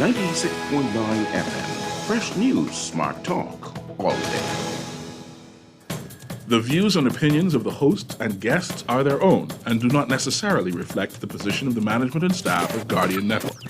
96.9 FM. Fresh news, smart talk, all day. The views and opinions of the hosts and guests are their own and do not necessarily reflect the position of the management and staff of Guardian Network.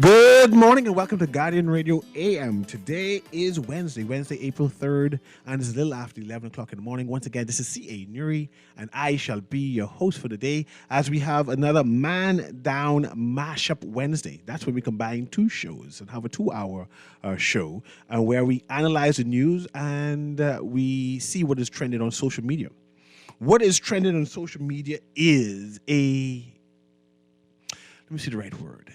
Good morning and welcome to Guardian Radio AM. Today is Wednesday, April 3rd, and it's a little after 11 o'clock in the morning. Once again, this is C.A. Newry, and I shall be your host for the day as we have another Man Down Mashup Wednesday. That's when we combine two shows and have a 2-hour show where we analyze the news and we see what is trending on social media. What is trending on social media is let me see the right word.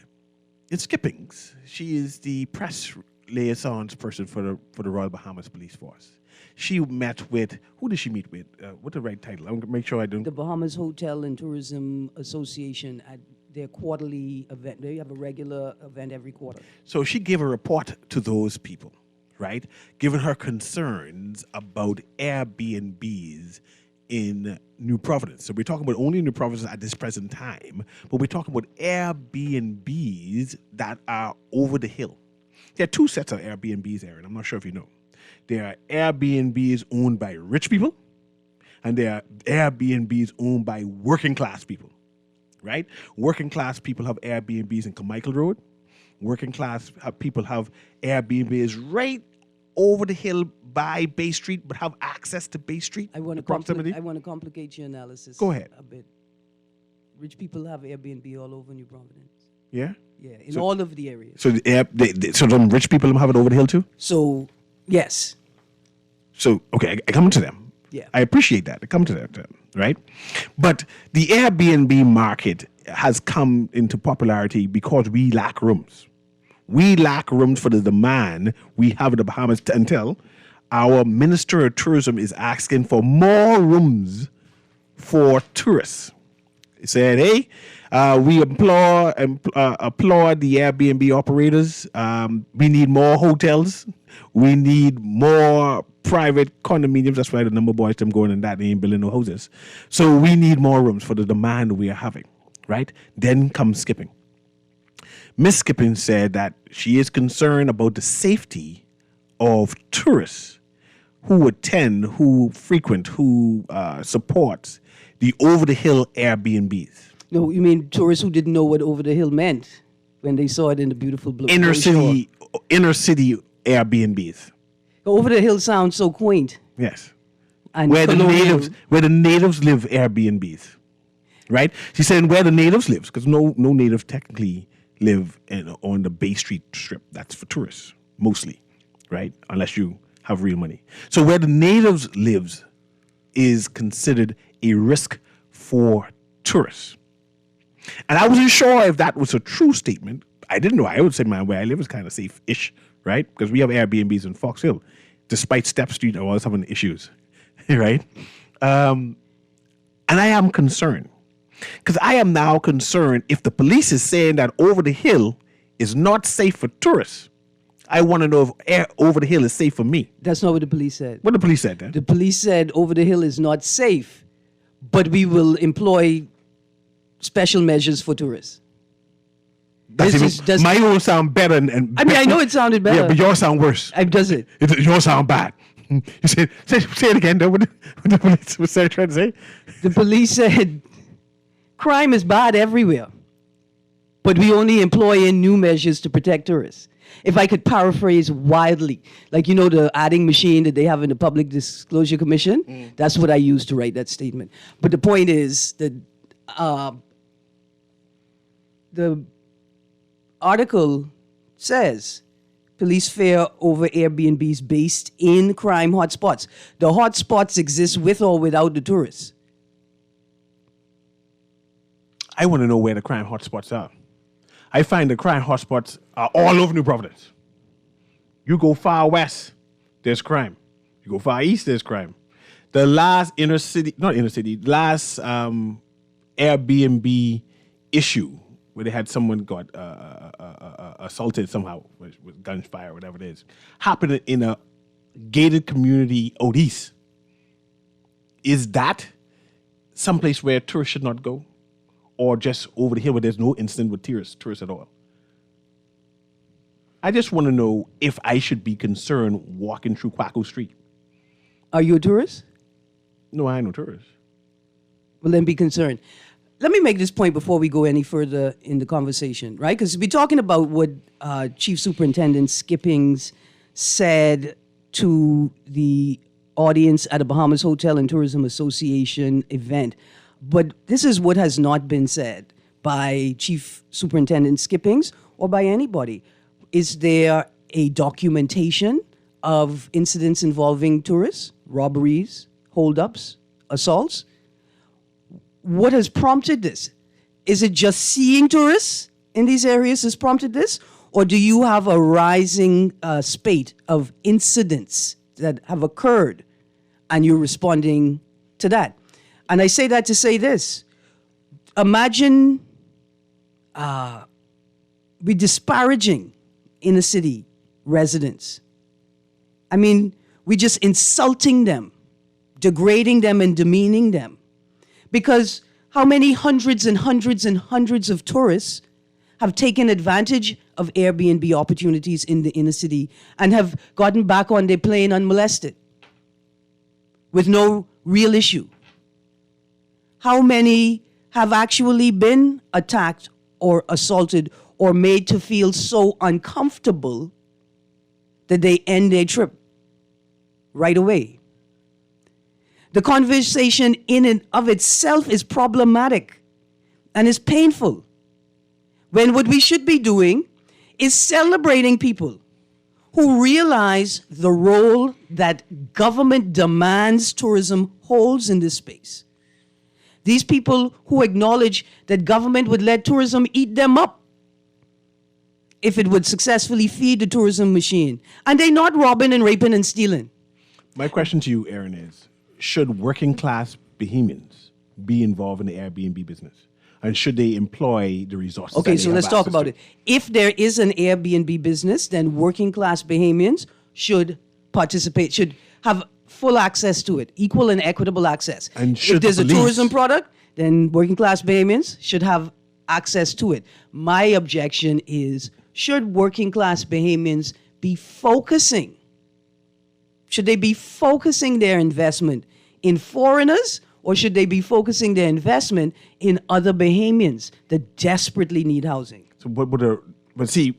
It's Skippings. She is the press liaisons person for the Royal Bahamas Police Force. She met with, who did she meet with? What's the right title? I'm going to make sure I don't. The Bahamas Hotel and Tourism Association at their quarterly event. They have a regular event every quarter. So she gave a report to those people, right? Giving her concerns about Airbnbs in New Providence. So we're talking about only New Providence at this present time, but we're talking about Airbnbs that are over the hill. There are two sets of Airbnbs, Aaron. I'm not sure if you know. There are Airbnbs owned by rich people, and there are Airbnbs owned by working class people, right? Working class people have Airbnbs in Carmichael Road. Working class people have Airbnbs right over the hill by Bay Street, but have access to Bay Street. I want to complicate your analysis. Go ahead. A bit. Rich people have Airbnb all over New Providence. Yeah? Yeah, in all of the areas. So so them rich people have it over the hill too? So, yes. So, okay, I come to them. Yeah. I appreciate that. I come to that, right? But the Airbnb market has come into popularity because we lack rooms. We lack rooms for the demand we have in the Bahamas until our Minister of Tourism is asking for more rooms for tourists. He said, hey, we applaud the Airbnb operators. We need more hotels. We need more private condominiums. That's why the number boys them going and that they ain't building no houses. So we need more rooms for the demand we are having, right? Then comes Skipping. Miss Skipping said that she is concerned about the safety of tourists who attend, who frequent, who support the over-the-hill Airbnbs. No, you mean tourists who didn't know what over the hill meant when they saw it in the beautiful blue inner city Airbnbs. Over the hill sounds so quaint. Yes, And where the natives live Airbnbs, right? She's saying where the natives live because no native technically live on the Bay Street strip. That's for tourists mostly, right? Unless you have real money. So where the natives lives is considered a risk for tourists. And I wasn't sure if that was a true statement. I didn't know. I would say where I live is kind of safe-ish, right? Because we have Airbnbs in Fox Hill, despite Step Street always having issues, right? And I am concerned. Because I am now concerned if the police is saying that over the hill is not safe for tourists. I want to know if over the hill is safe for me. That's not what the police said. What the police said then? The police said over the hill is not safe, but we will employ special measures for tourists. My own sound better. I mean, I know it sounded better. Yeah, but yours sound worse. Does it? Yours sound bad. You say it again, though. What the police was trying to say? The police said crime is bad everywhere, but we only employ in new measures to protect tourists. If I could paraphrase wildly, like, you know, the adding machine that they have in the Public Disclosure Commission, that's what I used to write that statement. But the point is that the article says police fear over Airbnbs based in crime hotspots. The hotspots exist with or without the tourists. I want to know where the crime hotspots are. I find the crime hotspots are all over New Providence. You go far west, there's crime. You go far east, there's crime. The last last Airbnb issue where they had someone got assaulted somehow with gunfire, whatever it is, happened in a gated community out east. Is that someplace where tourists should not go? Or just over the hill where there's no incident with tourists at all? I just want to know if I should be concerned walking through Quaco Street. Are you a tourist? No, I ain't no tourist. Well, then be concerned. Let me make this point before we go any further in the conversation, right? Because we're talking about what Chief Superintendent Skippings said to the audience at a Bahamas Hotel and Tourism Association event. But this is what has not been said by Chief Superintendent Skippings or by anybody. Is there a documentation of incidents involving tourists, robberies, holdups, assaults? What has prompted this? Is it just seeing tourists in these areas has prompted this? Or do you have a rising spate of incidents that have occurred and you're responding to that? And I say that to say this. Imagine we disparaging inner city residents. I mean, we're just insulting them, degrading them and demeaning them. Because how many hundreds and hundreds and hundreds of tourists have taken advantage of Airbnb opportunities in the inner city and have gotten back on their plane unmolested with no real issue? How many have actually been attacked or assaulted or made to feel so uncomfortable that they end their trip right away? The conversation in and of itself is problematic and is painful, when what we should be doing is celebrating people who realize the role that government demands tourism holds in this space. These people who acknowledge that government would let tourism eat them up if it would successfully feed the tourism machine. And they're not robbing and raping and stealing. My question to you, Aaron, is should working class Bahamians be involved in the Airbnb business? And should they employ the resources? Okay, so let's talk about it. If there is an Airbnb business, then working class Bahamians should participate, should have full access to it, equal and equitable access. And if there's a tourism product, then working class Bahamians should have access to it. My objection is, should working class Bahamians be focusing? Should they be focusing their investment in foreigners, or should they be focusing their investment in other Bahamians that desperately need housing? So, but see,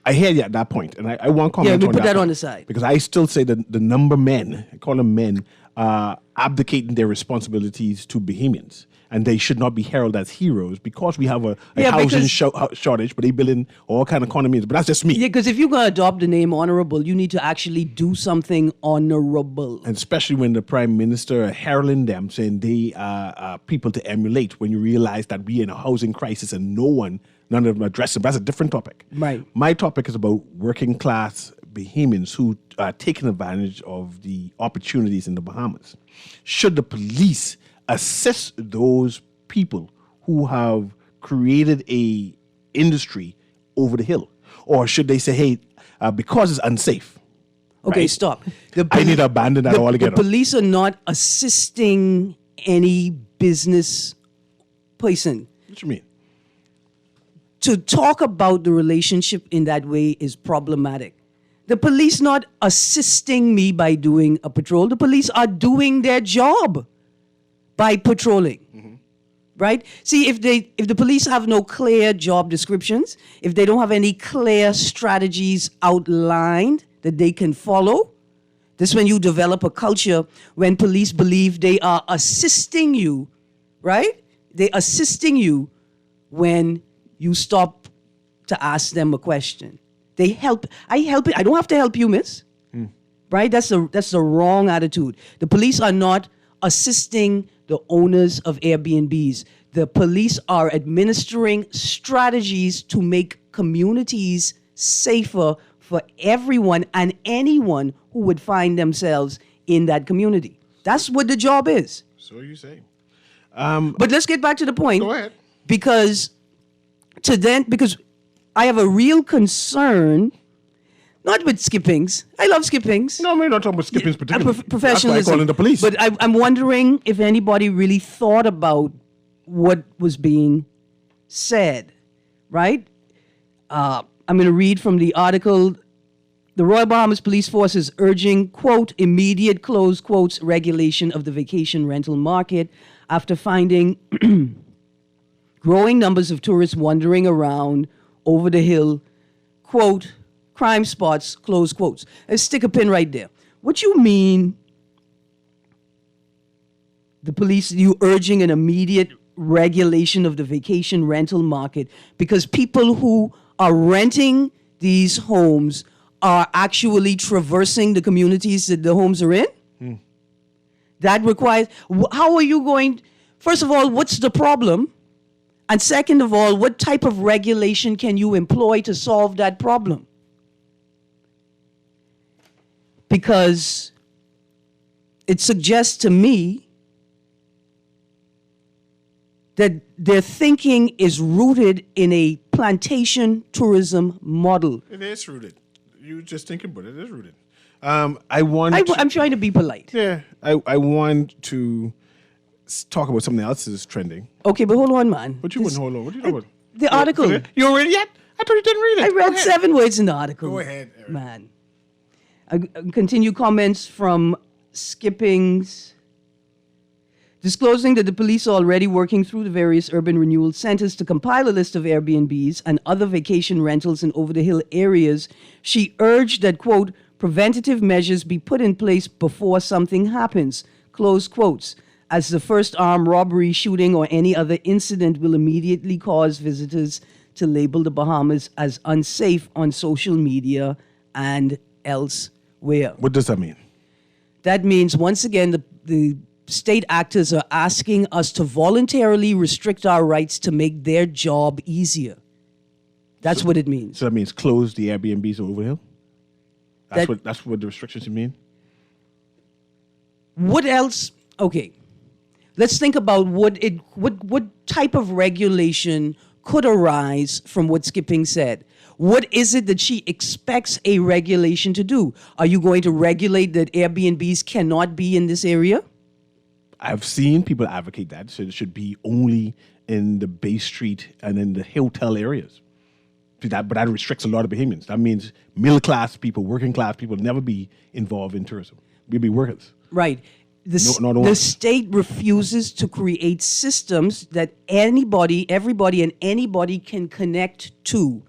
I hear you at that point, and I want to comment on that. Yeah, we put that on the side. Because I still say that the number men, I call them men, abdicating their responsibilities to Bahamians. And they should not be heralded as heroes because we have a housing shortage, but they building all kind of economies. But that's just me. Yeah, because if you're going to adopt the name honorable, you need to actually do something honorable. And especially when the prime minister heralding them, saying they are people to emulate, when you realize that we're in a housing crisis and none of them address it. But that's a different topic. Right. My topic is about working class Bahamians who are taking advantage of the opportunities in the Bahamas. Should the police assist those people who have created a industry over the hill? Or should they say, hey, because it's unsafe? Okay, right? stop. I need to abandon that altogether. The police are not assisting any business person. What you mean? To talk about the relationship in that way is problematic. The police not assisting me by doing a patrol. The police are doing their job by patrolling, right? See, if the police have no clear job descriptions, if they don't have any clear strategies outlined that they can follow, this is when you develop a culture when police believe they are assisting you, right? They're assisting you when you stop to ask them a question. They help. I help it. I don't have to help you, miss. Right? That's the wrong attitude. The police are not assisting the owners of Airbnbs. The police are administering strategies to make communities safer for everyone and anyone who would find themselves in that community. That's what the job is. So you say. But let's get back to the point. Go ahead. Because to then, because I have a real concern, not with skippings. I love skippings. No, we're not talking about skippings particularly. Professionalism. That's why I call in the police. But I'm wondering if anybody really thought about what was being said, right? I'm going to read from the article. The Royal Bahamas Police Force is urging, quote, immediate, close quotes, regulation of the vacation rental market after finding growing numbers of tourists wandering around over the hill, quote, crime spots, close quotes. Let's stick a pin right there. What you mean, the police, you urging an immediate regulation of the vacation rental market because people who are renting these homes are actually traversing the communities that the homes are in? That requires, how are you going, first of all, what's the problem? And second of all, what type of regulation can you employ to solve that problem? Because it suggests to me that their thinking is rooted in a plantation tourism model. It is rooted. You just thinking, but it is rooted. I'm trying to be polite. Yeah, I want to talk about something else that's trending. Okay, but hold on, man. But you wouldn't hold on. What are you talking about? The article. You already yet? I thought you didn't read it. I read 7 words in the article. Go ahead, Eric. Man. Continue comments from Skippings. Disclosing that the police are already working through the various urban renewal centers to compile a list of Airbnbs and other vacation rentals in over-the-hill areas, she urged that, quote, preventative measures be put in place before something happens, close quotes, as the first armed robbery, shooting, or any other incident will immediately cause visitors to label the Bahamas as unsafe on social media and elsewhere. What does that mean? That means, once again, the state actors are asking us to voluntarily restrict our rights to make their job easier. That's what it means. So that means close the Airbnbs over here? That's what the restrictions mean? What else? Okay. Let's think about what type of regulation could arise from what Skipping said. What is it that she expects a regulation to do? Are you going to regulate that Airbnbs cannot be in this area? I've seen people advocate that, so it should be only in the Bay Street and in the hotel areas. But that restricts a lot of Bahamians. That means middle-class people, working-class people never be involved in tourism. We'll be workers. Right. The state refuses to create systems that everybody and anybody can connect to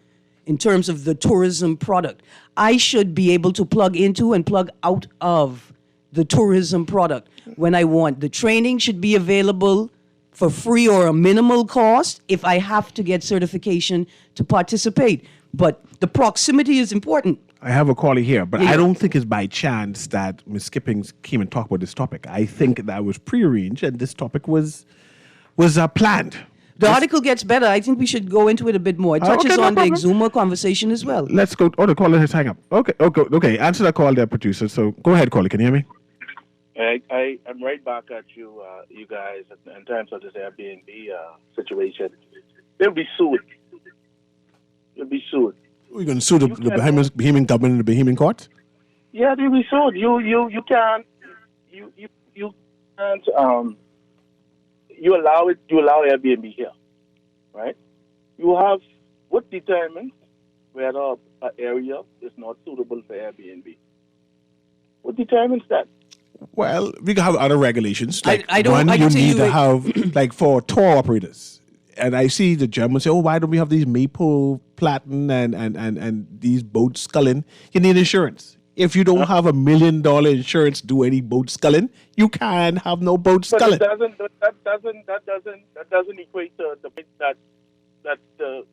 in terms of the tourism product. I should be able to plug into and plug out of the tourism product when I want. The training should be available for free or a minimal cost if I have to get certification to participate. But the proximity is important. I have a caller here, but I don't think it's by chance that Ms. Skippings came and talked about this topic. I think that was prearranged and this topic was planned. The article gets better. I think we should go into it a bit more. It touches on the Exuma conversation as well. Let's go. Oh, the caller has hung up. Okay. Answer that call there, producer. So go ahead, caller. Can you hear me? I'm right back at you, you guys, in terms of this Airbnb situation. They'll be sued. You're going to sue the Bahamian government and the Bahamian court? Yeah, they'll be sued. You can't you allow Airbnb here, right? You have what determines whether an area is not suitable for Airbnb. What determines that? Well, we can have other regulations. Like you need to have, like for tour operators. And I see the Germans say, oh, why don't we have these maple platen and these boats sculling? You need insurance. If you don't have $1 million insurance to do any boat sculling, you can't have no boat sculling. But that doesn't equate to the point that the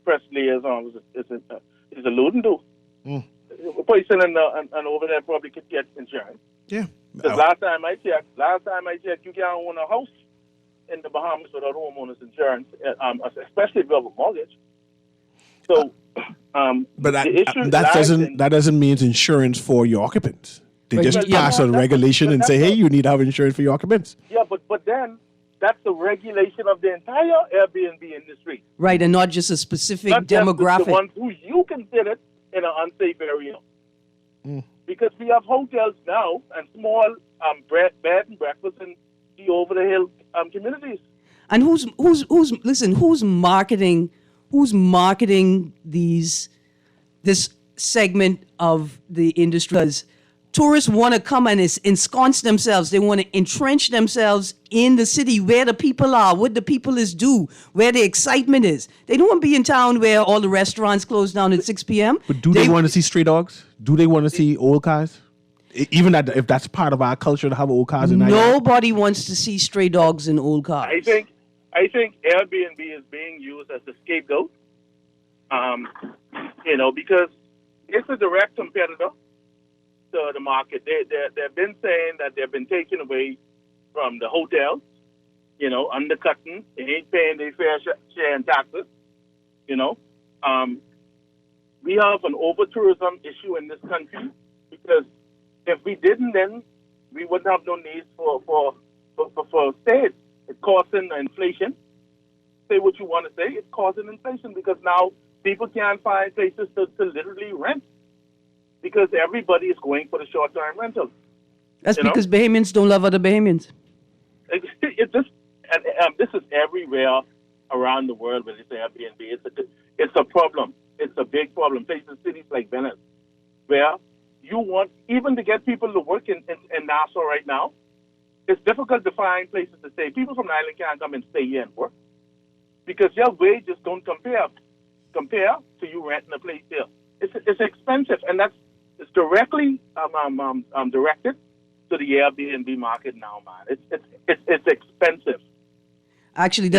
press liaison is alluding to. A person and over there probably could get insurance. Yeah. Because last time I checked, you can't own a house in the Bahamas without homeowners insurance, especially if you have a mortgage. So, but that doesn't mean insurance for your occupants. They just pass a regulation and say, hey, you need to have insurance for your occupants. Yeah, but then that's the regulation of the entire Airbnb industry. Right, and not just a specific Not just demographic. the ones who you consider in an unsafe area. Because we have hotels now and small bed and breakfast in the over the hill communities. And who's marketing this segment of the industry? Because tourists want to come and ensconce themselves. They want to entrench themselves in the city where the people are, what the people is do, where the excitement is. They don't want to be in town where all the restaurants close down at 6 p.m. But do they want to see stray dogs? Do they want to see old cars? Even if that's part of our culture to have old cars in Nobody wants to see stray dogs and old cars. I think Airbnb is being used as a scapegoat. Because it's a direct competitor to the market. They've been saying that they've been taken away from the hotels, undercutting. They ain't paying their fair share in taxes. We have an over-tourism issue in this country because if we didn't, then we wouldn't have no need for stays. It's causing inflation. Say what you want to say. It's causing inflation because now people can't find places to literally rent because everybody is going for the short-term rentals. That's because Bahamians don't love other Bahamians. This is everywhere around the world when it's Airbnb. It's a problem. It's a big problem. Places, cities like Venice, where you want, even to get people to work in Nassau right now, it's difficult to find places to stay. People from the island can't come and stay here and work because your wages don't compare to you renting a place here. It's expensive, and it's directly directed to the Airbnb market now, man. It's expensive. Actually,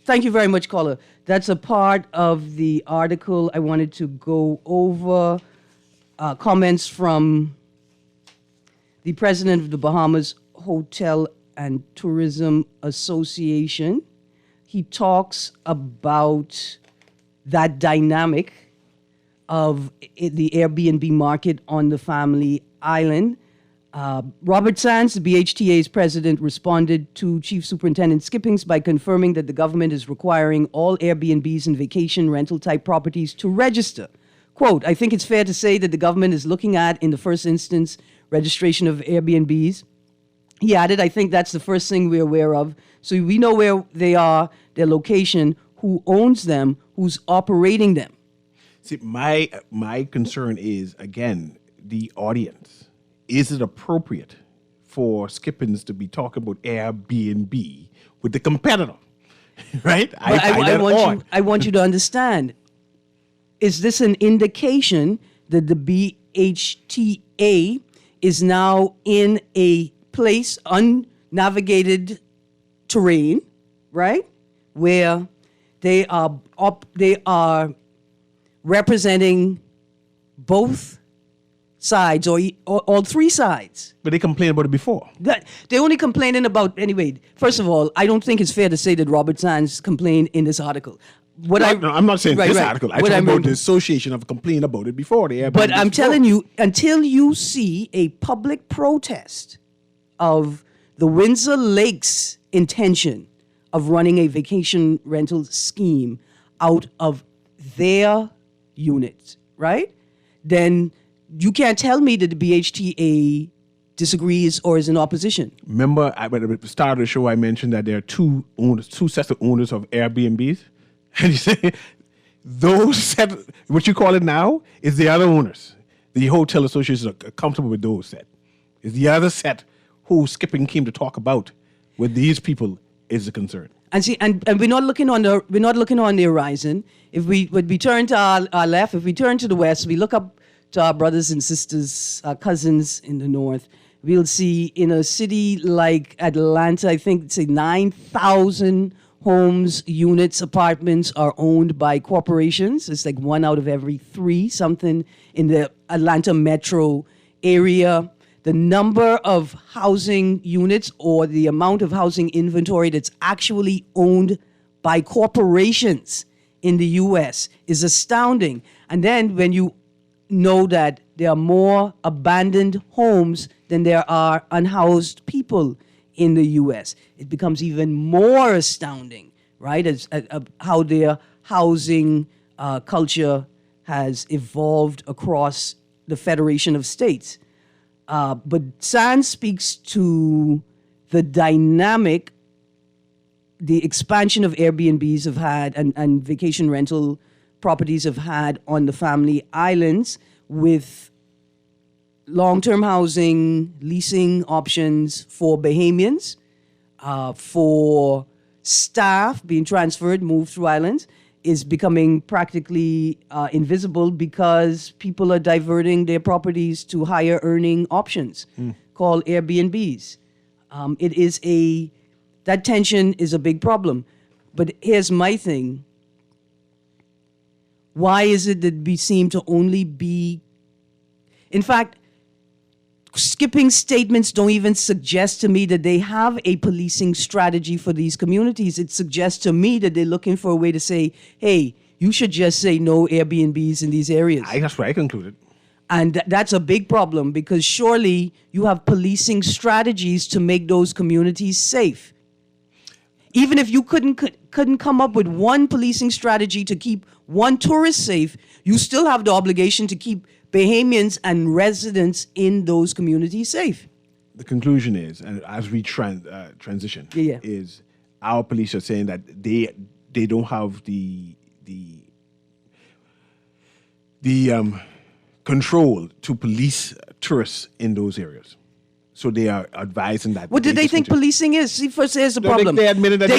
thank you very much, caller. That's a part of the article I wanted to go over. Comments from the president of the Bahamas Hotel and Tourism Association. He talks about that dynamic of the Airbnb market on the Family Island. Robert Sands, the BHTA's president, responded to Chief Superintendent Skippings by confirming that the government is requiring all Airbnbs and vacation rental type properties to register. Quote, I think it's fair to say that the government is looking at, in the first instance, registration of Airbnbs. He added, I think that's the first thing we're aware of. So we know where they are, their location, who owns them, who's operating them. See, my concern is, again, the audience. Is it appropriate for Skippins to be talking about Airbnb with the competitor? Right? I want you to understand. Is this an indication that the BHTA is now in a place, unnavigated terrain, right, where they are representing both sides or all three sides? But they complained about it before. They're only complaining about, anyway, first of all, I don't think it's fair to say that Robert Sands complained in this article. I'm not saying this article. I talk about the association of complaining about it before. But I'm telling you, until you see a public protest of the Windsor Lakes intention of running a vacation rental scheme out of their units, right? Then you can't tell me that the BHTA disagrees or is in opposition. Remember, at the start of the show, I mentioned that there are two sets of owners of Airbnbs. And you say, what you call it now, is the other owners. The hotel associations are comfortable with those set. It's the other set who Skipping came to talk about with these people is the concern. And see, and we're not looking on the horizon. If we turn to our left, if we turn to the west, we look up to our brothers and sisters, our cousins in the north, we'll see in a city like Atlanta, I think, say 9,000 homes, units, apartments are owned by corporations. It's like 1 out of every 3, something in the Atlanta metro area. The number of housing units or the amount of housing inventory that's actually owned by corporations in the U.S. is astounding. And then when you know that there are more abandoned homes than there are unhoused people in the U.S. It becomes even more astounding, right, as how their housing culture has evolved across the Federation of States. But Sands speaks to the dynamic the expansion of Airbnbs have had and vacation rental properties have had on the family islands with long-term housing, leasing options for Bahamians, for staff being transferred, moved through islands, is becoming practically invisible because people are diverting their properties to higher earning options called Airbnbs. That tension is a big problem. But here's my thing. Why is it that we seem to only be... In fact, skipping statements don't even suggest to me that they have a policing strategy for these communities. It suggests to me that they're looking for a way to say, hey, you should just say no Airbnbs in these areas. That's what I concluded. And that's a big problem because surely you have policing strategies to make those communities safe. Even if you couldn't come up with one policing strategy to keep one tourist safe, you still have the obligation to keep Bahamians and residents in those communities safe. The conclusion is, and as we transition, is our police are saying that they don't have the control to police tourists in those areas. So they are advising that. What do they think policing is? See, first here's the problem. They admitted that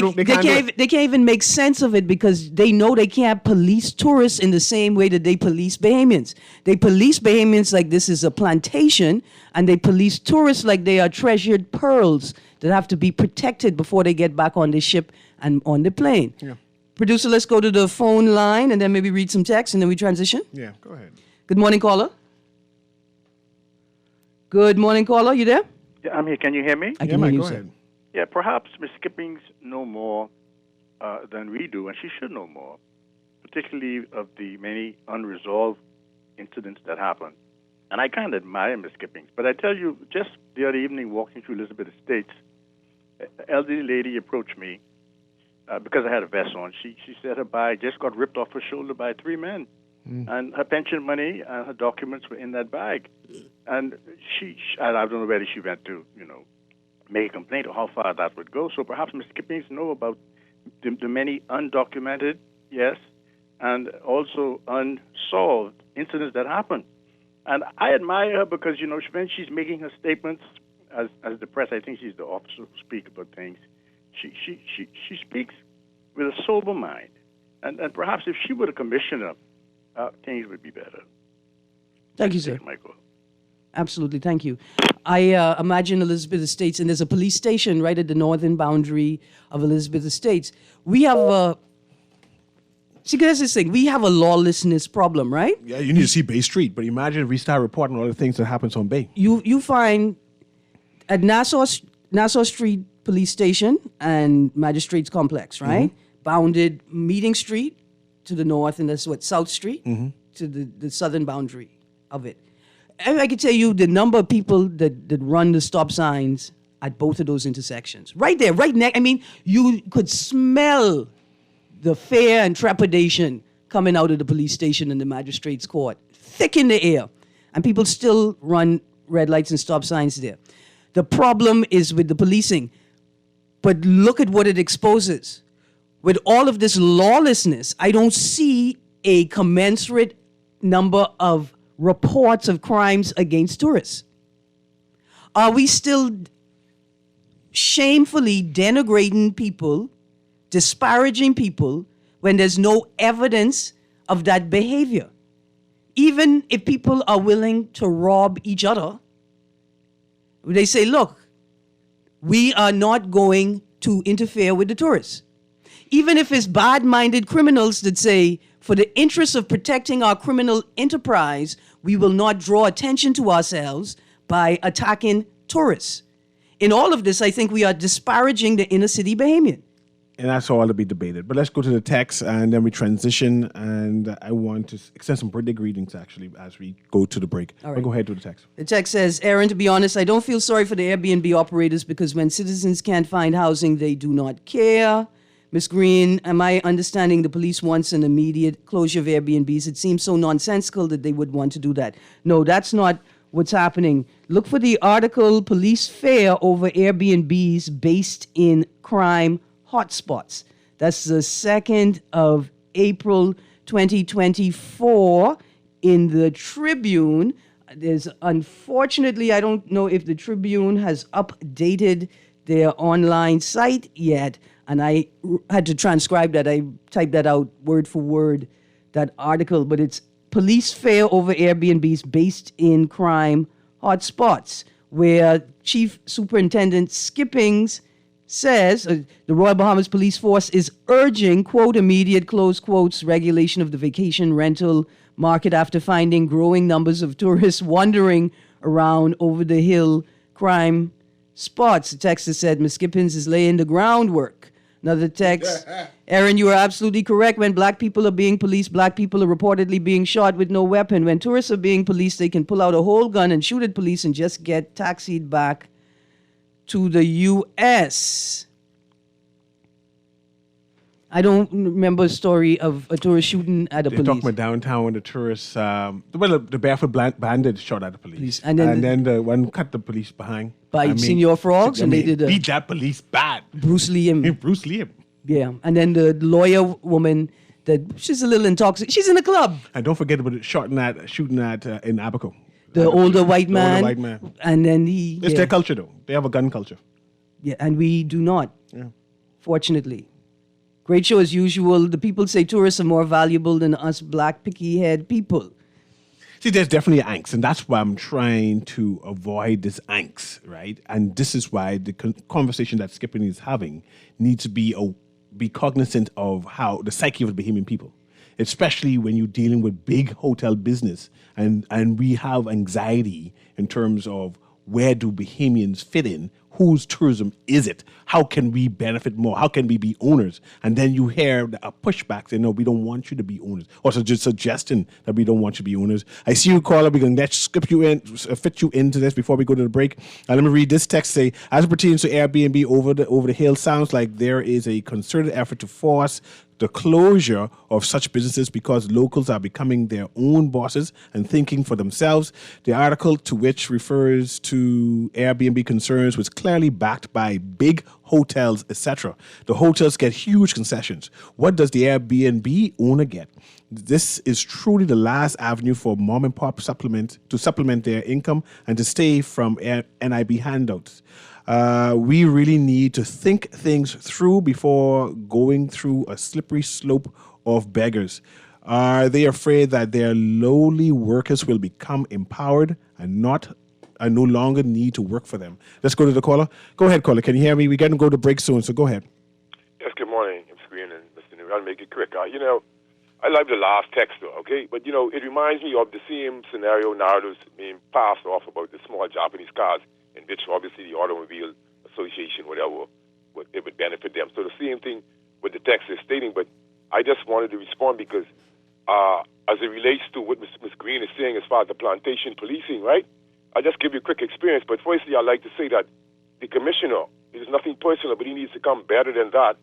they can't even make sense of it because they know they can't police tourists in the same way that they police Bahamians. They police Bahamians like this is a plantation, and they police tourists like they are treasured pearls that have to be protected before they get back on the ship and on the plane. Yeah. Producer, let's go to the phone line and then maybe read some text and then we transition. Yeah, go ahead. Good morning, caller. Good morning, caller. You there? Yeah, I'm here. Can you hear me? I can hear you, go sir. ahead. Yeah, perhaps Ms. Skippings know more than we do, and she should know more, particularly of the many unresolved incidents that happen. And I kind of admire Ms. Skippings, but I tell you, just the other evening walking through Elizabeth Estates, an elderly lady approached me because I had a vest on. She said her bag just got ripped off her shoulder by 3 men. And her pension money and her documents were in that bag. And I don't know whether she went to, make a complaint or how far that would go. So perhaps Mr. Skippings know about the many undocumented, yes, and also unsolved incidents that happen. And I admire her because, when she's making her statements as the press, I think she's the officer who speaks about things. She speaks with a sober mind. And perhaps if she were the commissioner, things would be better. Thank you, sir. Michael. Absolutely, thank you. I imagine Elizabeth Estates, and there's a police station right at the northern boundary of Elizabeth Estates. We have see, there's this thing. We have a lawlessness problem, right? Yeah, you need to see Bay Street, but imagine if we start reporting all the things that happens on Bay. You find at Nassau Street Police Station and Magistrates Complex, right? Bounded Meeting Street to the north, and that's South Street to the southern boundary of it. And I can tell you the number of people that run the stop signs at both of those intersections. Right there, right next. I mean, you could smell the fear and trepidation coming out of the police station and the magistrate's court. Thick in the air. And people still run red lights and stop signs there. The problem is with the policing. But look at what it exposes. With all of this lawlessness, I don't see a commensurate number of reports of crimes against tourists. Are we still shamefully denigrating people, disparaging people, when there's no evidence of that behavior? Even if people are willing to rob each other, they say, look, we are not going to interfere with the tourists. Even if it's bad-minded criminals that say, for the interest of protecting our criminal enterprise, we will not draw attention to ourselves by attacking tourists. In all of this, I think we are disparaging the inner city Bahamian. And that's all to be debated. But let's go to the text and then we transition. And I want to extend some birthday greetings, actually, as we go to the break. All right. But go ahead with the text. The text says, Aaron, to be honest, I don't feel sorry for the Airbnb operators because when citizens can't find housing, they do not care. Ms. Green, am I understanding the police wants an immediate closure of Airbnbs? It seems so nonsensical that they would want to do that. No, that's not what's happening. Look for the article, Police Fear Over Airbnbs Based in Crime Hotspots. That's the 2nd of April 2024 in the Tribune. There's unfortunately, I don't know if the Tribune has updated their online site yet, and I had to transcribe that. I typed that out word for word, that article, but it's Police Fear Over Airbnbs Based in Crime Hotspots, where Chief Superintendent Skippings says the Royal Bahamas Police Force is urging, quote, immediate, close quotes, regulation of the vacation rental market after finding growing numbers of tourists wandering around over-the-hill crime spots. The text has said Ms. Skippings is laying the groundwork. Another text, Aaron, you are absolutely correct. When black people are being policed, black people are reportedly being shot with no weapon. When tourists are being policed, they can pull out a whole gun and shoot at police and just get taxied back to the U.S. I don't remember a story of a tourist shooting at a They're police. talking about downtown when the tourists, the barefoot bandit shot at the police. And then the one cut the police behind. By Senior Frogs, and they did a beat that police bad. Bruce Liam. Bruce Liam. Yeah, and then the lawyer woman, she's a little intoxicated. She's in the club. And don't forget about shooting at in Abaco. The older white The man. older white man. And then It's their culture, though. They have a gun culture. Yeah, and we do not. Yeah. Fortunately. Great show as usual. The people say tourists are more valuable than us black picky-head people. See, there's definitely angst, and that's why I'm trying to avoid this angst, right? And this is why the conversation that Skipping is having needs to be cognizant of how the psyche of the Bahamian people, especially when you're dealing with big hotel business, and we have anxiety in terms of where do Bahamians fit in? Whose tourism is it? How can we benefit more? How can we be owners? And then you hear a pushback saying, no, we don't want you to be owners. Or so just suggesting that we don't want you to be owners. I see you, caller. We're going to fit you into this before we go to the break. Let me read this text. Say, as it pertains to Airbnb over the hill, sounds like there is a concerted effort to force the closure of such businesses because locals are becoming their own bosses and thinking for themselves. The article, to which refers to Airbnb concerns, was clearly backed by big hotels, etc. The hotels get huge concessions. What does the Airbnb owner get? This is truly the last avenue for mom and pop to supplement their income and to stay from NIB handouts. We really need to think things through before going through a slippery slope of beggars. Are they afraid that their lowly workers will become empowered and no longer need to work for them? Let's go to the caller. Go ahead, caller. Can you hear me? We're going to go to break soon, so go ahead. Yes, good morning, Ms. Green and Mr. Newry. I'll make it quick. I like the last text, though, okay? But, it reminds me of the same scenario narratives being passed off about the small Japanese cars, in which obviously the Automobile Association, whatever, it would benefit them. So the same thing with the text is stating, but I just wanted to respond because as it relates to what Ms. Green is saying as far as the plantation policing, right? I'll just give you a quick experience. But firstly, I'd like to say that the commissioner, it is nothing personal, but he needs to come better than that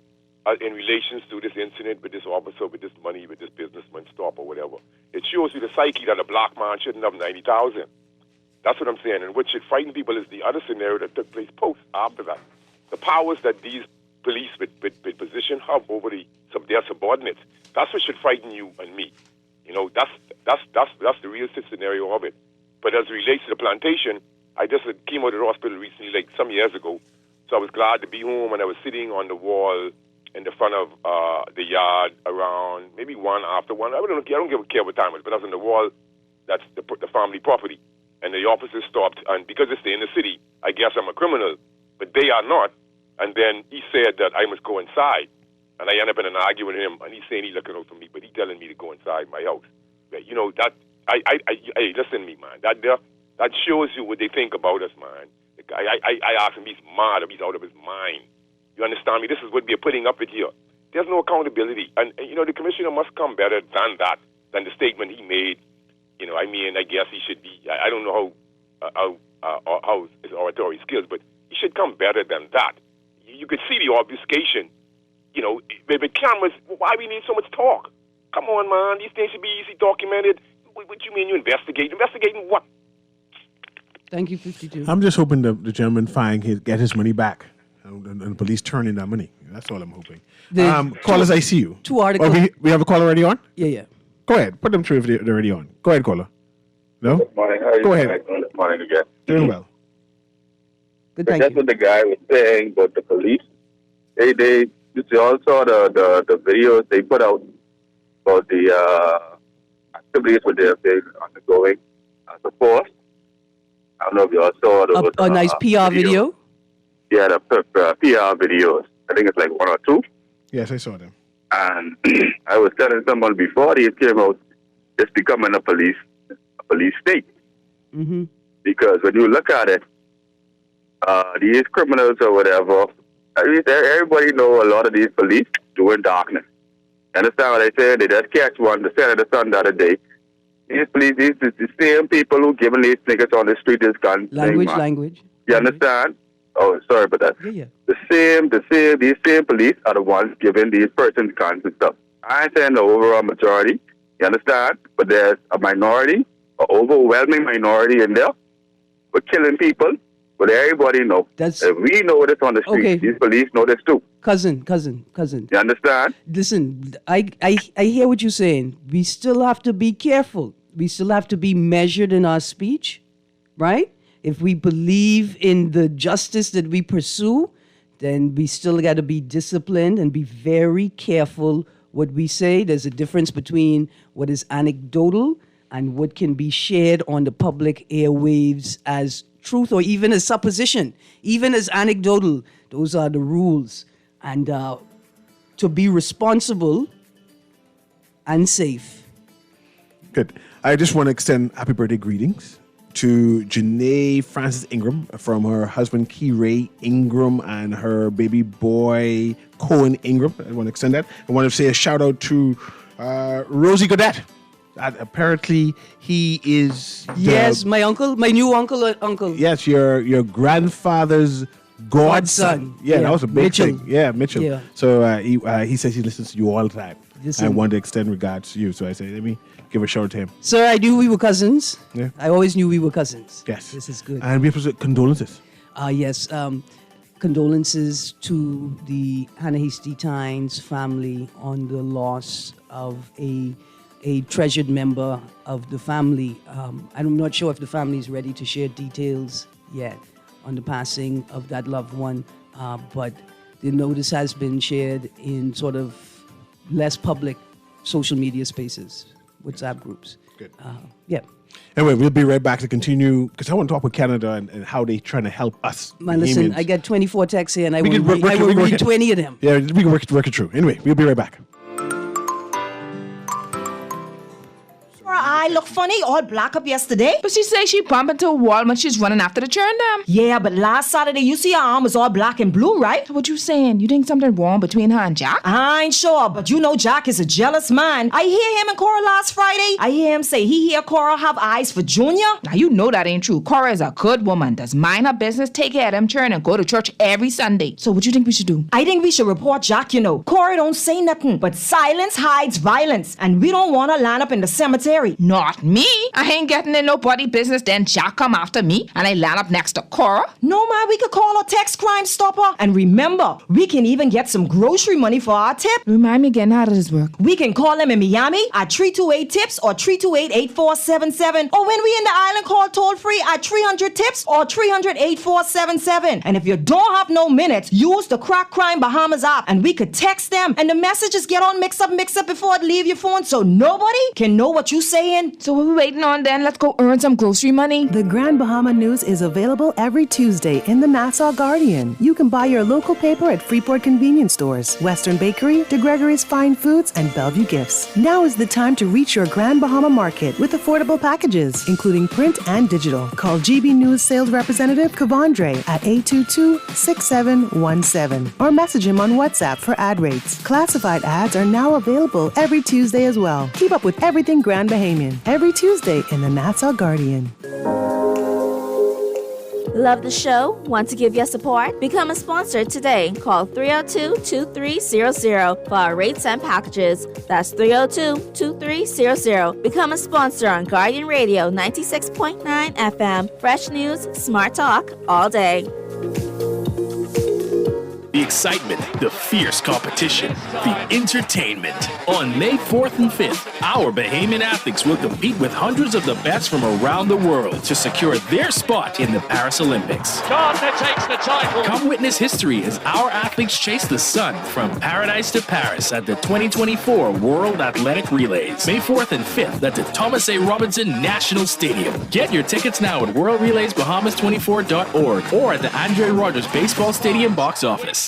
in relations to this incident with this officer, with this money, with this businessman stop or whatever. It shows you the psyche that a black man shouldn't have 90,000. That's what I'm saying. And what should frighten people is the other scenario that took place post after that. The powers that these police with position have over their subordinates. That's what should frighten you and me. That's the real scenario of it. But as it relates to the plantation, I just came out of the hospital recently, like some years ago. So I was glad to be home, and I was sitting on the wall in the front of the yard around maybe 1 after 1. I don't care what time it was, but I was on the wall. That's the family property. And the officers stopped, and because it's the inner city, I guess I'm a criminal, but they are not. And then he said that I must go inside. And I ended up in an argument with him, and he's saying he's looking out for me, but he's telling me to go inside my house. But, hey, listen to me, man. That shows you what they think about us, man. I asked him, he's mad, if he's out of his mind. You understand me? This is what we're putting up with here. There's no accountability. And the commissioner must come better than that, than the statement he made. I guess he should be, I don't know how his oratory skills, but he should come better than that. You could see the obfuscation. With cameras, why we need so much talk? Come on, man. These things should be easy documented. What you mean you investigate? Investigating what? Thank you, 52. I'm just hoping the gentleman get his money back and the police turn in that money. That's all I'm hoping. Callers, I see you. 2 articles. We have a caller already on? Yeah. Go ahead. Put them through if they're already on. Go ahead, caller. No? Good morning. How are you? Go ahead. Good morning again. Doing well. Good, But thank that's you. what the guy was saying about the police. They you all saw the videos they put out about the activities what they're undergoing as a force. I don't know if you all saw it. A nice PR video? Yeah, the PR videos. I think it's like 1 or 2. Yes, I saw them. And I was telling someone before these came out, it's becoming a police state. Mm-hmm. Because when you look at it, these criminals or whatever, everybody know a lot of these police doing darkness. You understand what I say? They just catch one, the Senator Sun the other day. These police, these is the same people who giving these niggas on the street this gun. Language. You understand? Oh, sorry about that. Yeah. These same police are the ones giving these persons guns and stuff. I ain't saying the overall majority, you understand? But there's a minority, an overwhelming minority in there. We're killing people, but everybody know. If we know this on the street, Okay. these police know this too. Cousin. You understand? Listen, I hear what you're saying. We still have to be careful. We still have to be measured in our speech, right? If we believe in the justice that we pursue, then we still got to be disciplined and be very careful what we say. There's a difference between what is anecdotal and what can be shared on the public airwaves as truth or even as supposition, even as anecdotal. Those are the rules. And to be responsible and safe. Good. I just want to extend happy birthday greetings to Janae Francis Ingram from her husband Key Ray Ingram and her baby boy Cohen Ingram. I want to extend that. I want to say a shout out to Rosie Godet. Apparently he is Yes, my new uncle. Yes, your grandfather's godson. Yeah, that was a big Mitchell. thing. Yeah, Mitchell. Yeah. So he says he listens to you all the time. Listen. I want to extend regards to you. So I say, let me give a shout out to him. Sir, I knew we were cousins. Yeah. I always knew we were cousins. Yes. This is good. And we have to say condolences. Yes. Condolences to the Hannah Hasty Tynes family on the loss of a treasured member of the family. I'm not sure if the family is ready to share details yet on the passing of that loved one, but the notice has been shared in sort of less public social media spaces, WhatsApp groups. Good. Yeah. Anyway, we'll be right back to continue because I want to talk with Canada and how they're trying to help us. Man, listen, Bahamians. I get 24 texts here and I We will can work- read, work- work- 20 of them. Yeah, we can work it through. Anyway, we'll be right back. Her eye look funny, all black up yesterday. But she say she bump into a wall when she's running after the churn them. Yeah, but last Saturday you see her arm was all black and blue, right? What you saying? You think something wrong between her and Jack? I ain't sure, but you know Jack is a jealous man. I hear him and Cora last Friday. I hear him say he hear Cora have eyes for Junior. Now you know that ain't true. Cora is a good woman. Does mind her business, take care of them churn, and go to church every Sunday. So what you think we should do? I think we should report Jack, you know. Cora don't say nothing, but silence hides violence, and we don't want to line up in the cemetery. Not me. I ain't getting in nobody business. Then Jack come after me, and I land up next to Cora. No, man, we could call a text Crime Stopper. And remember, we can even get some grocery money for our tip. Remind me again, how does this work? We can call them in Miami at 328-TIPS or 328-8477. Or when we in the island, call toll-free at 300-TIPS or 300-8477. And if you don't have no minutes, use the Crack Crime Bahamas app and we could text them. And the messages get all mixed up before it leave your phone so nobody can know what you saying. Bahamian. So what we waiting on then? Let's go earn some grocery money. The Grand Bahama News is available every Tuesday in the Nassau Guardian. You can buy your local paper at Freeport convenience stores, Western Bakery, DeGregory's Fine Foods, and Bellevue Gifts. Now is the time to reach your Grand Bahama market with affordable packages, including print and digital. Call GB News sales representative Kavandre at 822-6717 or message him on WhatsApp for ad rates. Classified ads are now available every Tuesday as well. Keep up with everything Grand Bahamian every Tuesday in the Nassau Guardian. Love the show? Want to give your support? Become a sponsor today. Call 302-2300 for our rates and packages. That's 302-2300. Become a sponsor on Guardian Radio 96.9 FM. Fresh news, smart talk, all day. The excitement, the fierce competition, the entertainment. On May 4th and 5th, our Bahamian athletes will compete with hundreds of the best from around the world to secure their spot in the Paris Olympics. Gardner takes the title. Come witness history as our athletes chase the sun from paradise to Paris at the 2024 World Athletic Relays. May 4th and 5th at the Thomas A. Robinson National Stadium. Get your tickets now at worldrelaysbahamas24.org or at the Andre Rogers Baseball Stadium box office.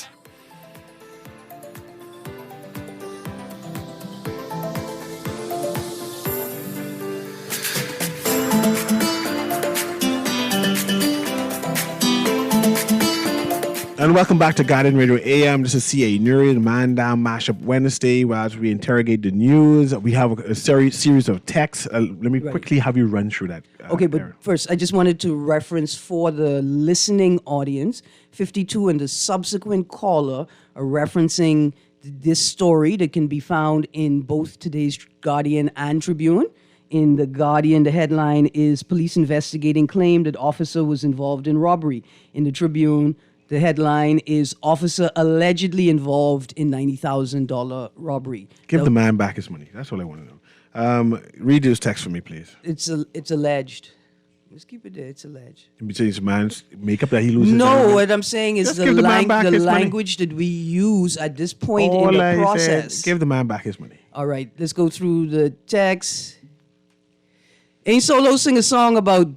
And welcome back to Guardian Radio AM. This is CA Newry, the Man Down Mashup Wednesday, where as we interrogate the news, we have a series of texts. Let me quickly have you run through that. Okay, but Aaron. first, I just wanted to reference for the listening audience, 52 and the subsequent caller are referencing this story that can be found in both today's Guardian and Tribune. In the Guardian, the headline is Police Investigating Claim That Officer Was Involved in Robbery. In the Tribune, the headline is Officer Allegedly Involved in $90,000 Robbery. Give the man back his money. That's all I want to know. Read this text for me, please. It's alleged. Let's keep it there. It's alleged. You say it's man's makeup that he loses? No, what I'm saying is Just the give the man back his money. language that we use at this point All in the I process. said, give the man back his money. All right, let's go through the text. Ain't Solo sing a song about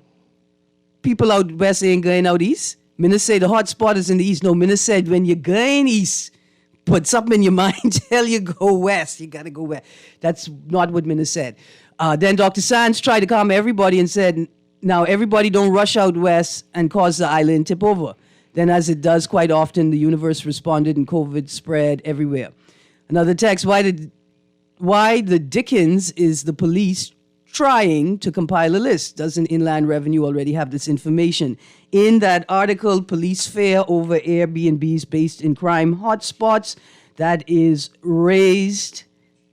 people out west ain't going out east? Minna say the hot spot is in the east. No, Minna said when you're going east, put something in your mind, tell you go west. You got to go west. That's not what Minna said. Then Dr. Sands tried to calm everybody and said, now everybody don't rush out west and cause the island tip over. Then as it does quite often, the universe responded and COVID spread everywhere. Another text, why the dickens is the police trying to compile a list? Doesn't Inland Revenue already have this information? In that article, police fear over Airbnbs based in crime hotspots, that is raised.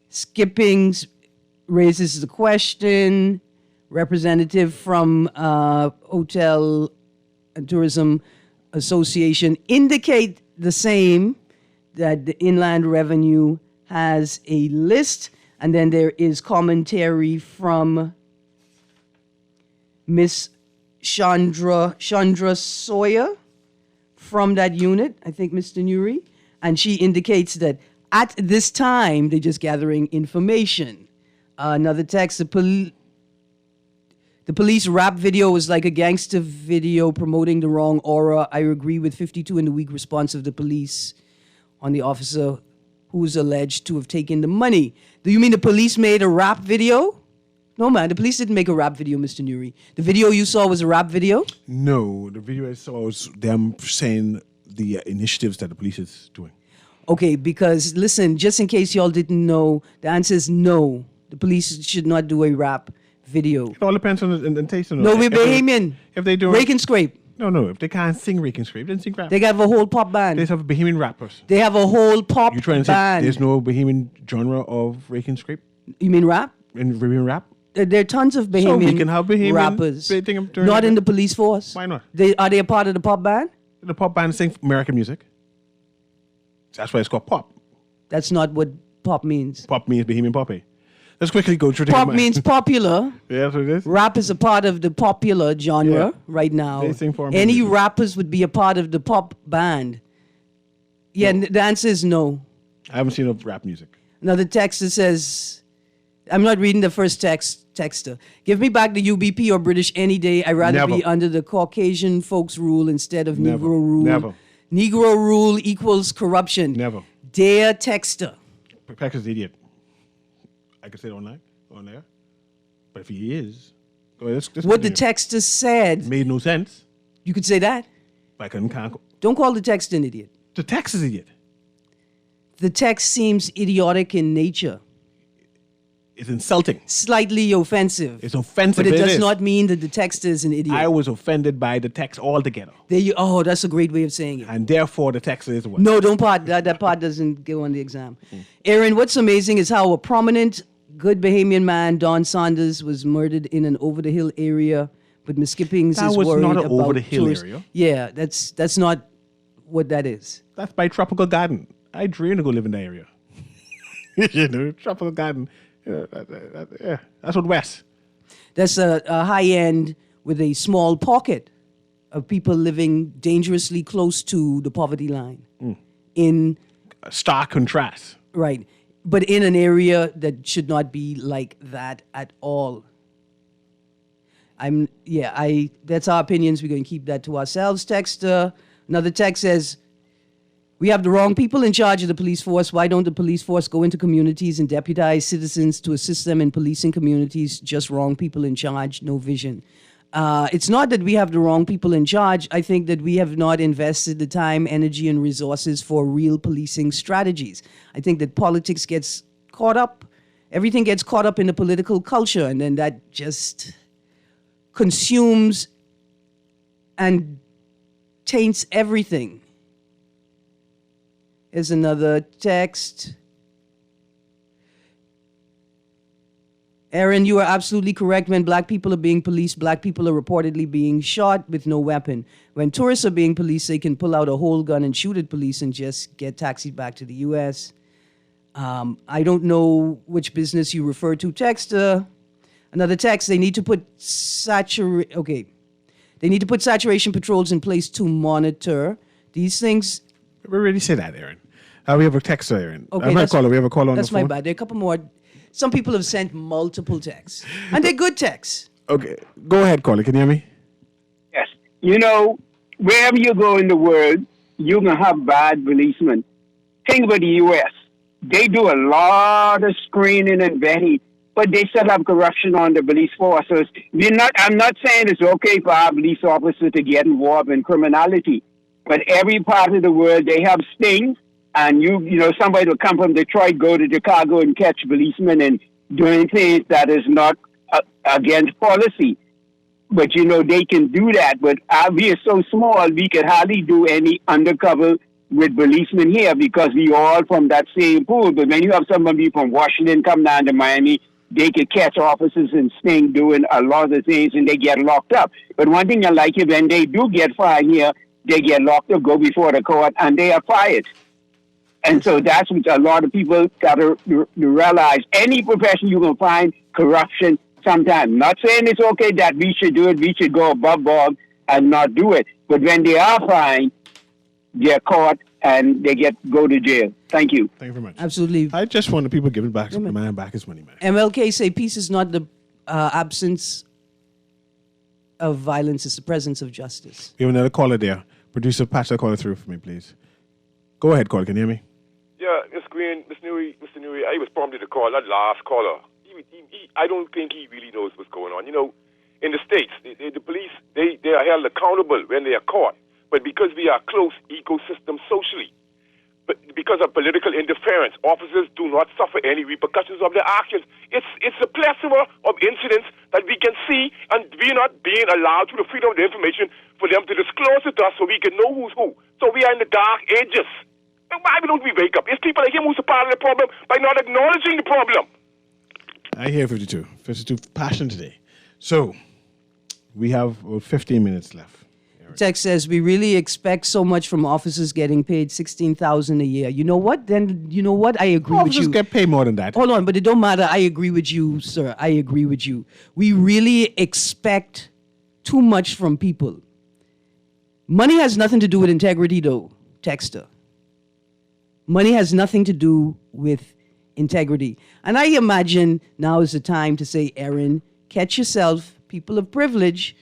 Skippings raises the question. Representative from Hotel and Tourism Association indicate the same, that the Inland Revenue has a list. And then there is commentary from Miss Chandra Sawyer from that unit, I think Mr. Newry, and she indicates that at this time they're just gathering information. Another text, the police rap video was like a gangster video promoting the wrong aura. I agree with 52 in the weak response of the police on the officer who's alleged to have taken the money. Do you mean the police made a rap video? No, man, the police didn't make a rap video, Mr. Newry. The video you saw was a rap video? No, the video I saw was them saying the initiatives that the police is doing. Okay, because listen, just in case y'all didn't know, the answer is no. The police should not do a rap video. It all depends on the taste. No, we're Bahamian. If they do Rake and scrape. No. If they can't sing rake and scrape, then sing rap. They have a whole pop band. They have Bahamian rappers. They have a whole pop You trying to band. say there's no Bahamian genre of rake and scrape? You mean rap? In Bahamian rap? There are tons of Bahamian, So we can have Bahamian rappers. during Not the- in the police force. Why not? Are they a part of the pop band? The pop band sing American music. That's why it's called pop. That's not what pop means. Pop means Bahamian poppy. Let's quickly go through. Pop means popular. Yeah, that's what it is. Rap is a part of the popular genre right now. They sing for Any music. rappers would be a part of the pop band. Yeah, the answer is no. I haven't seen no rap music. Another text that says, I'm not reading the first texter. Give me back the UBP or British any day. I'd rather Never. be under the Caucasian folks' rule instead of Never. Negro rule. Never. Negro rule equals corruption. Never. Dear texter. Pecker's idiot. I could say it on there. But if he is, go ahead, let's What the continue. texter said, Made no sense. you could say that. I can't. Don't call the text an idiot. The text is idiot. The text seems idiotic in nature. It's insulting. Slightly offensive. It's offensive. But it does is. not mean that the texter is an idiot. I was offended by the text altogether. Oh, that's a great way of saying it. And therefore, the text is what? No, don't part. That part doesn't go on the exam. Aaron, what's amazing is how a prominent, good Bahamian man, Don Saunders, was murdered in an over-the-hill area, but Miss Skippings That is was worried not an about over-the-hill tourists. area. Yeah, that's not what that is. That's by Tropical Garden. I dream to go live in that area. Tropical Garden. Yeah, that's what West. That's a high end with a small pocket of people living dangerously close to the poverty line. In stark contrast. Right. But in an area that should not be like that at all. That's our opinions. We're going to keep that to ourselves. Another text says, we have the wrong people in charge of the police force. Why don't the police force go into communities and deputize citizens to assist them in policing communities? Just wrong people in charge, no vision. It's not that we have the wrong people in charge. I think that we have not invested the time, energy, and resources for real policing strategies. I think that politics gets caught up. Everything gets caught up in the political culture, and then that just consumes and taints everything. Here's another text. Aaron, you are absolutely correct. When black people are being policed, black people are reportedly being shot with no weapon. When tourists are being policed, they can pull out a whole gun and shoot at police and just get taxied back to the U.S. I don't know which business you refer to. Texter. Another text, they need to put saturation patrols in place to monitor these things. We already said that, Aaron. We have a texter, Aaron. Okay, We have a caller on the That's phone. my bad. There are a couple more. Some people have sent multiple texts, and they're good texts. Okay, go ahead, caller. Can you hear me? Yes. Wherever you go in the world, you can have bad policemen. Think about the U.S. They do a lot of screening and vetting, but they still have corruption on the police force. So I'm not saying it's okay for our police officers to get involved in criminality, but every part of the world, they have stings. And somebody will come from Detroit, go to Chicago and catch policemen and doing things that is not against policy. But, they can do that. But we are so small, we could hardly do any undercover with policemen here because we all from that same pool. But when you have somebody from Washington come down to Miami, they could catch officers and sting doing a lot of things and they get locked up. But one thing I like is when they do get fired here, they get locked up, go before the court, and they are fired. And so that's what a lot of people got to realize. Any profession you can find corruption sometimes. Not saying it's okay that we should do it. We should go above board and not do it. But when they are fined, they're caught and they go to jail. Thank you. Thank you very much. Absolutely. I just want the people giving back the man back his money, man. MLK say peace is not the absence of violence, it's the presence of justice. We have another caller there. Producer, patch that caller through for me, please. Go ahead, caller. Can you hear me? Yeah, Mr. Green, Mr. Newry, I was prompted to call that last caller. I don't think he really knows what's going on. In the States, the police, they are held accountable when they are caught. But because we are a close ecosystem socially, but because of political interference, officers do not suffer any repercussions of their actions. It's a plethora of incidents that we can see, and we're not being allowed through the freedom of the information for them to disclose it to us so we can know who's who. So we are in the dark ages. And why don't we wake up? It's people like him who's a part of the problem by not acknowledging the problem. I hear 52. 52 passion today. So we have about 15 minutes left. Text says, we really expect so much from officers getting paid $16,000 a year. You know what? Then, I agree with you. Officers get paid more than that. Hold on, but it don't matter. I agree with you, sir. I agree with you. We really expect too much from people. Money has nothing to do with integrity, though, Texter. Money has nothing to do with integrity. And I imagine now is the time to say, Erin, catch yourself, people of privilege,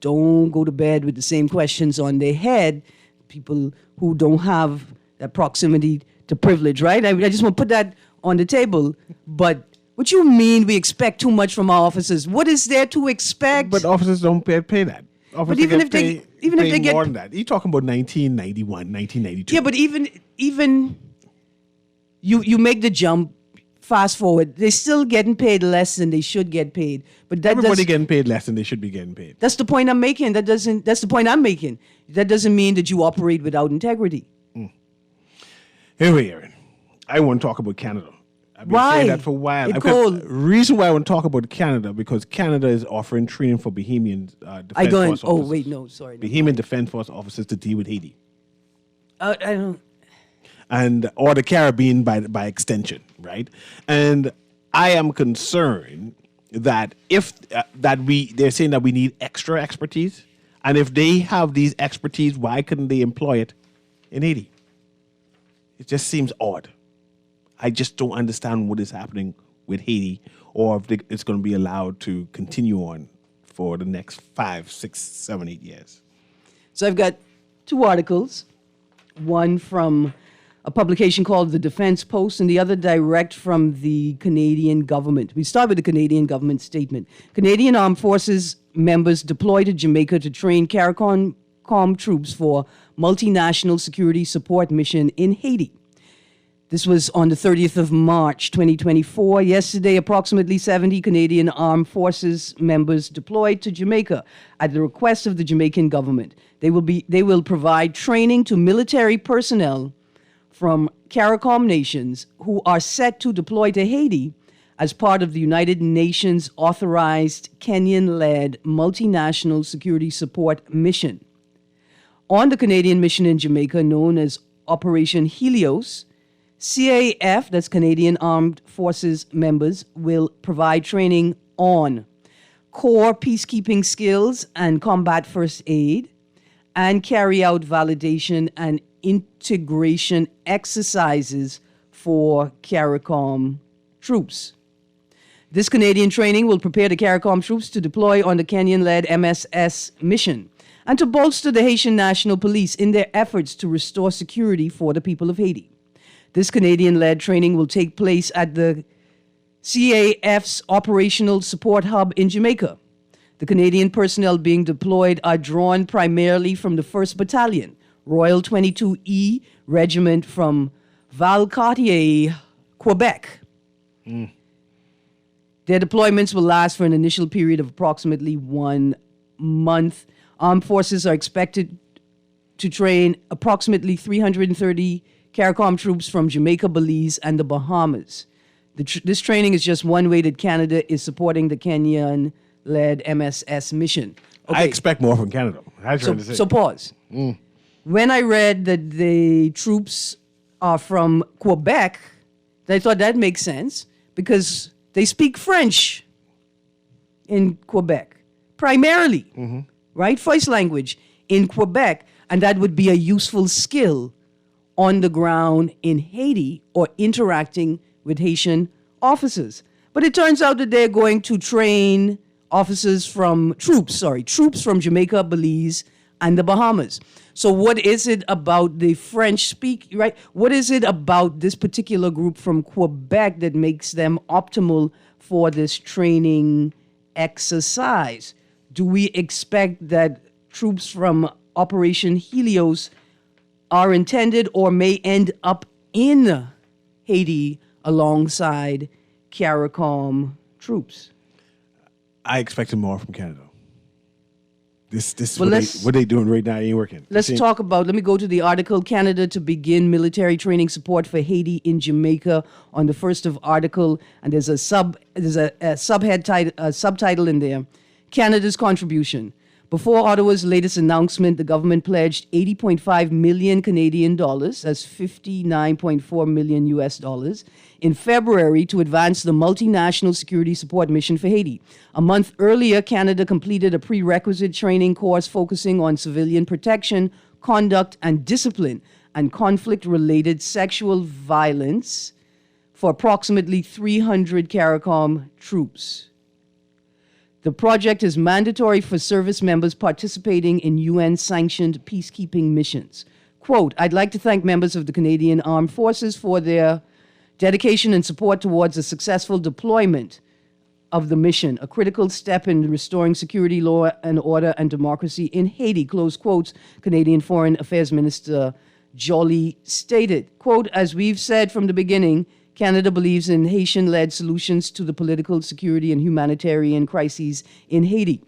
don't go to bed with the same questions on their head, people who don't have that proximity to privilege, right? I just want to put that on the table. But what you mean we expect too much from our officers? What is there to expect? But officers don't pay that. Officers But even if they get more than that, you're talking about 1991, 1992. Yeah, but even you make the jump. Fast forward, they're still getting paid less than they should get paid. But that everybody getting paid less than they should be getting paid. That's the point I'm making. That's the point I'm making. That doesn't mean that you operate without integrity. Anyway, Erin, I want to talk about Canada. I've been Why? saying that for a while. It's cold. Reason why I want to talk about Canada, because Canada is offering training for Bahamian Defense Force officers. Oh, wait, no, sorry. Bahamian Defense Force officers to deal with Haiti. I don't... Or the Caribbean by extension, right? And I am concerned that they're saying that we need extra expertise, and if they have these expertise, why couldn't they employ it in Haiti? It just seems odd. I just don't understand what is happening with Haiti, or if it's going to be allowed to continue on for the next 5, 6, 7, 8 years. So I've got 2 articles, one from a publication called The Defense Post, and the other direct from the Canadian government. We start with the Canadian government statement. Canadian Armed Forces members deployed to Jamaica to train CARICOM troops for multinational security support mission in Haiti. This was on the 30th of March, 2024. Yesterday, approximately 70 Canadian Armed Forces members deployed to Jamaica at the request of the Jamaican government. They will provide training to military personnel from CARICOM nations who are set to deploy to Haiti as part of the United Nations authorized Kenyan-led multinational security support mission. On the Canadian mission in Jamaica, known as Operation Helios, CAF, that's Canadian Armed Forces members, will provide training on core peacekeeping skills and combat first aid, and carry out validation and integration exercises for CARICOM troops. This Canadian training will prepare the CARICOM troops to deploy on the Kenyan-led MSS mission and to bolster the Haitian National Police in their efforts to restore security for the people of Haiti. This Canadian-led training will take place at the CAF's Operational Support Hub in Jamaica. The Canadian personnel being deployed are drawn primarily from the 1st Battalion, Royal 22E Regiment from Valcartier, Quebec. Their deployments will last for an initial period of approximately 1 month. Armed forces are expected to train approximately 330 CARICOM troops from Jamaica, Belize, and the Bahamas. This training is just one way that Canada is supporting the Kenyan-led MSS mission. Okay. I expect more from Canada. So pause. When I read that the troops are from Quebec, I thought that makes sense because they speak French in Quebec, primarily, right? First language in Quebec, and that would be a useful skill on the ground in Haiti or interacting with Haitian officers. But it turns out that they're going to train troops from Jamaica, Belize, and the Bahamas. So what is it about the right? What is it about this particular group from Quebec that makes them optimal for this training exercise? Do we expect that troops from Operation Helios are intended or may end up in Haiti alongside CARICOM troops? I expected more from Canada. What they doing right now ain't working. Let me go to the article, Canada to begin military training support for Haiti in Jamaica on the first of article, and there's a subtitle in there, Canada's contribution. Before Ottawa's latest announcement, the government pledged 80.5 million Canadian dollars, that's 59.4 million US dollars, in February to advance the multinational security support mission for Haiti. A month earlier, Canada completed a prerequisite training course focusing on civilian protection, conduct and discipline, and conflict-related sexual violence for approximately 300 CARICOM troops. The project is mandatory for service members participating in UN-sanctioned peacekeeping missions. Quote, I'd like to thank members of the Canadian Armed Forces for their dedication and support towards a successful deployment of the mission, a critical step in restoring security, law and order, and democracy in Haiti, close quotes, Canadian Foreign Affairs Minister Joly stated. Quote, as we've said from the beginning, Canada believes in Haitian-led solutions to the political, security, and humanitarian crises in Haiti.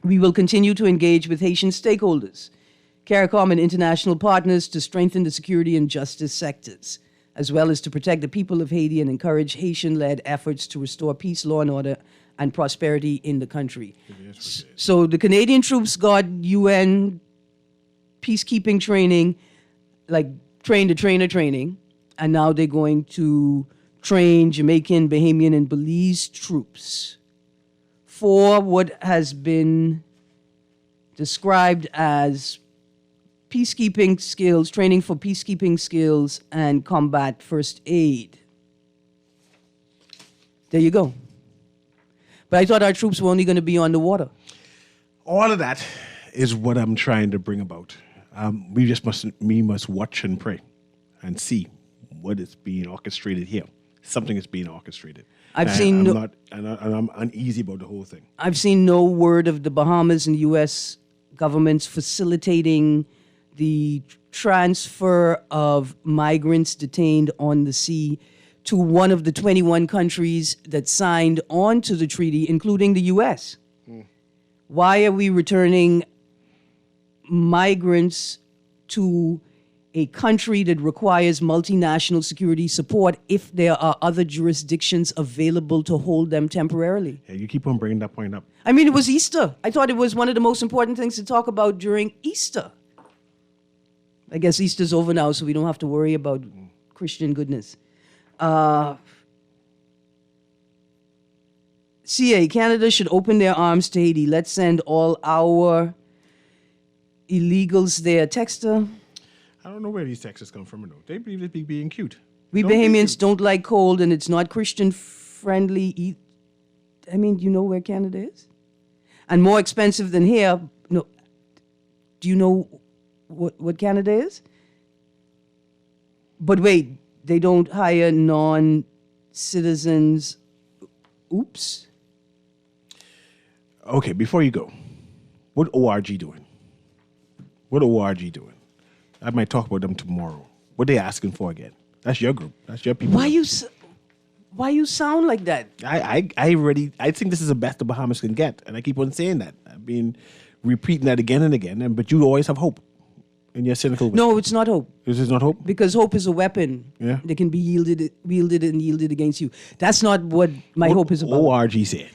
We will continue to engage with Haitian stakeholders, CARICOM and international partners to strengthen the security and justice sectors, as well as to protect the people of Haiti and encourage Haitian-led efforts to restore peace, law and order, and prosperity in the country. So the Canadian troops got UN peacekeeping training, like train-the-trainer training, and now they're going to train Jamaican, Bahamian, and Belize troops for what has been described as peacekeeping skills, training for peacekeeping skills, and combat first aid. There you go. But I thought our troops were only going to be on the water. All of that is what I'm trying to bring about. We must watch and pray and see what is being orchestrated here. Something is being orchestrated. I'm uneasy about the whole thing. I've seen no word of the Bahamas and U.S. governments facilitating the transfer of migrants detained on the sea to one of the 21 countries that signed on to the treaty, including the U.S. Why are we returning migrants to a country that requires multinational security support if there are other jurisdictions available to hold them temporarily? Yeah, you keep on bringing that point up. I mean, it was Easter. I thought it was one of the most important things to talk about during Easter. I guess Easter's over now, so we don't have to worry about Christian goodness. CA, Canada should open their arms to Haiti. Let's send all our illegals there. Texter. I don't know where these texts come from. No. They believe it's being cute. We Bahamians don't like cold, and it's not Christian friendly. I mean, you know where Canada is? And more expensive than here. No. Do you know what Canada is? But wait, they don't hire non-citizens. Oops. Okay, before you go, what ORG doing? What ORG doing? I might talk about them tomorrow. What they asking for again? That's your group. That's your people. Why you sound like that? I think this is the best the Bahamas can get, and I keep on saying that. I've been repeating that again and again, but you always have hope in your cynical way. No, it's not hope. This is not hope? Because hope is a weapon. Yeah. That can be wielded and yielded against you. That's not what my hope is about. ORG said.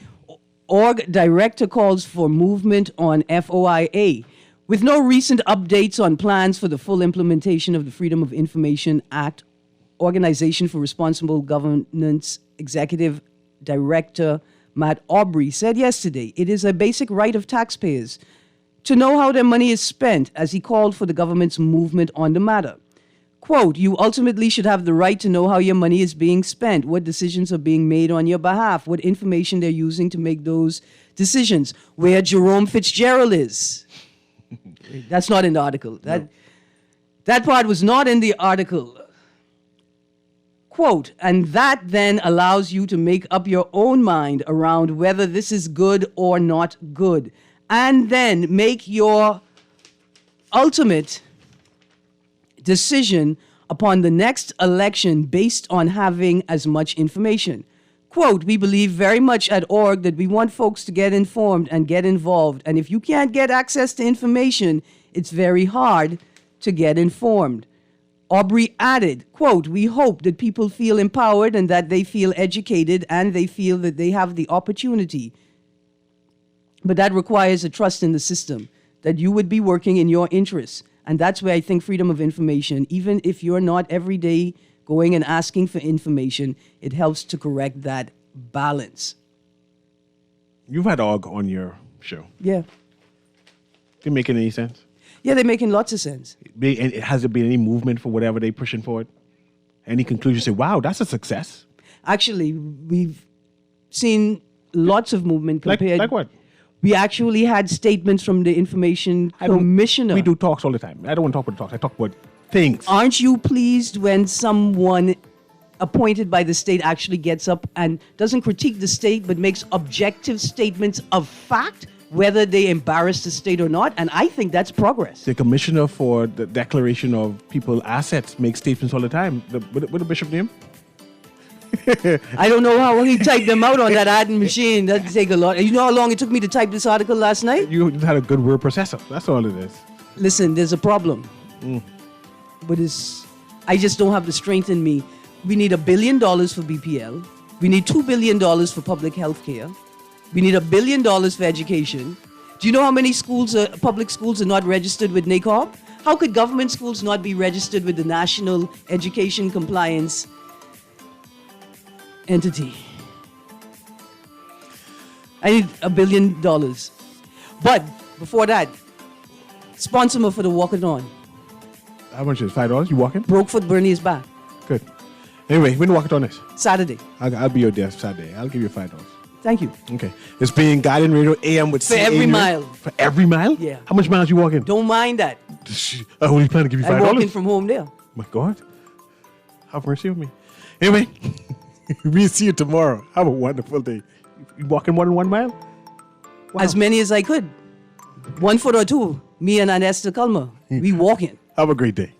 Org director calls for movement on FOIA. With no recent updates on plans for the full implementation of the Freedom of Information Act, Organization for Responsible Governance Executive Director Matt Aubrey said yesterday it is a basic right of taxpayers to know how their money is spent, as he called for the government's movement on the matter. Quote, you ultimately should have the right to know how your money is being spent, what decisions are being made on your behalf, what information they're using to make those decisions, where Jerome Fitzgerald is. That's not in the article. That part was not in the article. Quote, and that then allows you to make up your own mind around whether this is good or not good, and then make your ultimate decision upon the next election based on having as much information. Quote, we believe very much at org that we want folks to get informed and get involved. And if you can't get access to information, it's very hard to get informed. Aubrey added, quote, we hope that people feel empowered and that they feel educated and they feel that they have the opportunity. But that requires a trust in the system, that you would be working in your interests. And that's where I think freedom of information, even if you're not every day going and asking for information, it helps to correct that balance. You've had OG on your show. Yeah. They making any sense? Yeah, they're making lots of sense. Has there been any movement for whatever they're pushing forward? Any conclusion? Say, wow, that's a success. Actually, we've seen lots of movement compared. Like what? We actually had statements from the information commissioner. We do talks all the time. I don't want to talk about talks. I talk about things. Aren't you pleased when someone appointed by the state actually gets up and doesn't critique the state but makes objective statements of fact, whether they embarrass the state or not? And I think that's progress. The commissioner for the declaration of people's assets makes statements all the time. What the bishop name? I don't know how he typed them out on that adding machine. That'd take a lot. You know how long it took me to type this article last night? You had a good word processor. That's all it is. Listen, there's a problem. But I just don't have the strength in me. We need $1 billion for BPL. We need $2 billion for public health care. We need $1 billion for education. Do you know how many public schools are not registered with NACOB? How could government schools not be registered with the National Education Compliance Entity? I need $1 billion. But before that, sponsor me for the walkathon. How much is it? $5? You walking? Brokefoot Bernie is back. Good. Anyway, when the walkathon is? Saturday. I'll be your desk Saturday. I'll give you $5. Thank you. Okay. It's being Guardian Radio AM with For every mile. For every mile? Yeah. How much miles you walking? Don't mind that. I only plan to give you $5. I'm walking from home there. My God. Have mercy on me. Anyway, we'll see you tomorrow. Have a wonderful day. You walking more than 1 mile? Wow. As many as I could. 1 foot or two. Me and Aunt Esther Culmer. We walking. Have a great day.